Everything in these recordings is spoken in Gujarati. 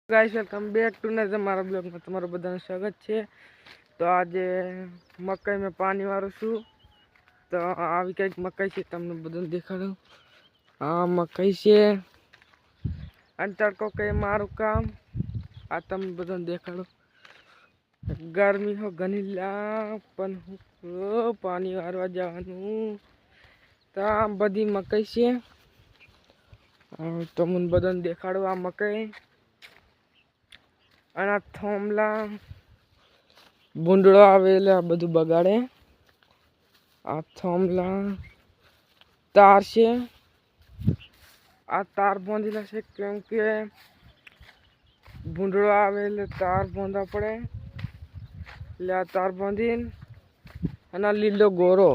गाइस वेलकम बैक टू नजर हमारा ब्लॉग में તમારું બધાનું સ્વાગત છે। તો આજે મકાઈ में પાણી વાળું છું। તો આવી કંઈક મકાઈ છે, તમને બધું દેખાડું। આ મકાઈ છે અને તડકો કઈ મારું કામ આ તમને બધું દેખાડું। ગરમી હો ઘણી પણ પાણી વાળવા જવાનું। તો આ બધી મકાઈ છે, તમને બધું દેખાડું। આ મકાઈ અને થોમલા ભૂંડળો આવેલા બધું બગાડે। આ થોમલા તાર છે, આ તાર બાંધેલા છે કેમ કે ભૂંડળો આવેલે તાર બાંધવા પડે। એટલે આ તાર બાંધીને અને લીલો ગોરો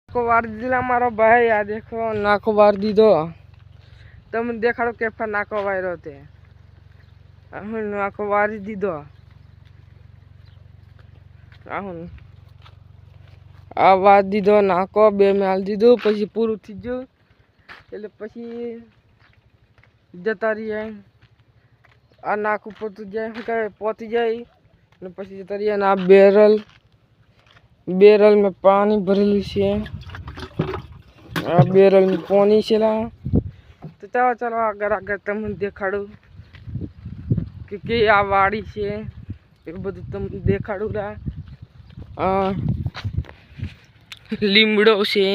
નાખો વાર દીધેલા મારો ભાઈ। આ દેખો નાખો વાર દીધો। તમે દેખાડો કે નાખો વાયરો તે નાખો વારી દીધો। આ વાર દીધો નાખો બે માલ દીધું પછી પૂરું થઈ ગયું। એટલે પછી જતા રહીએ। આ નાખું પોતું જાય પોતી જાય ને પછી જતા રહીએ। અને આ બેરલ में पानी भरेલું છે। આ બેરલ में पानी છે। तो चलो આગળ તમને દેખાડું કે આ વાડી છે એ બધું તમને દેખાડું। આ લીમડો છે,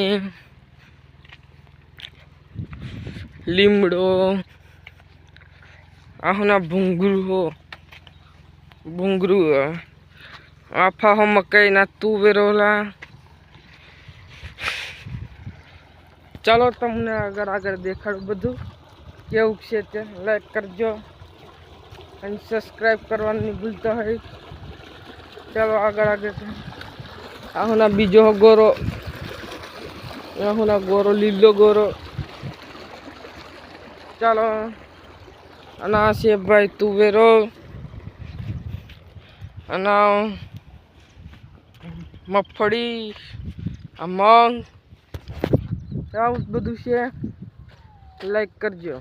લીમડો આના ભૂંગરું આફા હો મકાઈ ના તુવેરોલા। ચાલો તમને આગળ દેખાડું બધું કેવું છે તે। લાઈક કરજો અને સબસ્ક્રાઇબ કરવાનું નહીં ભૂલતા હોય। ચાલો આગળ આના બીજો ગોરો આના ગોરો લીલો ગોરો। ચાલો અને આ છે ભાઈ તુવેરો અને મગફળી આ મગ આવું બધું છે। લાઈક કરજો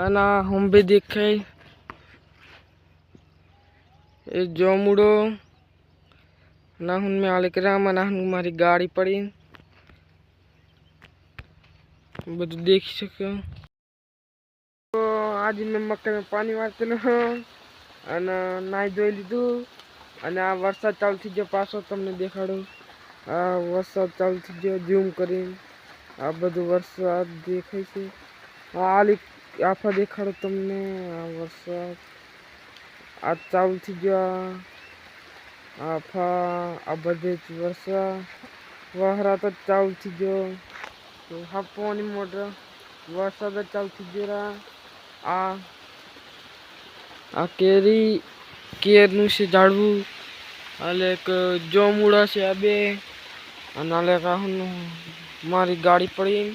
અને हम भी દેખાય એ જોમુડો ના હું મેં આલેકરામ ના મારી ગાડી પડી બધું દેખી શકો। તો આજે મેં મકાઈમાં પાણી વાળતેલું અને નાઈ ધોઈ લીધું અને આ વરસાદ ચાલુ થઈ ગયો પાછો તમને દેખાડું। આ વરસાદ ચાલુ થઈ ગયો ઝૂમ કરીને આ બધું વરસાદ દેખાય છે। આફા દેખાડો તમને। આ વરસાદ આ ચાલુ થઈ ગયો આફા આ બધે જ વરસાદ વહરાત જ ચાલુ થઈ ગયો। તો હા પાણી મોટર વરસાદ જ ચાલુ થઈ ગયો। આ કેરનું છે ઝાડવું એટલે એક જોમુડા છે આ બે અને મારી ગાડી પડી।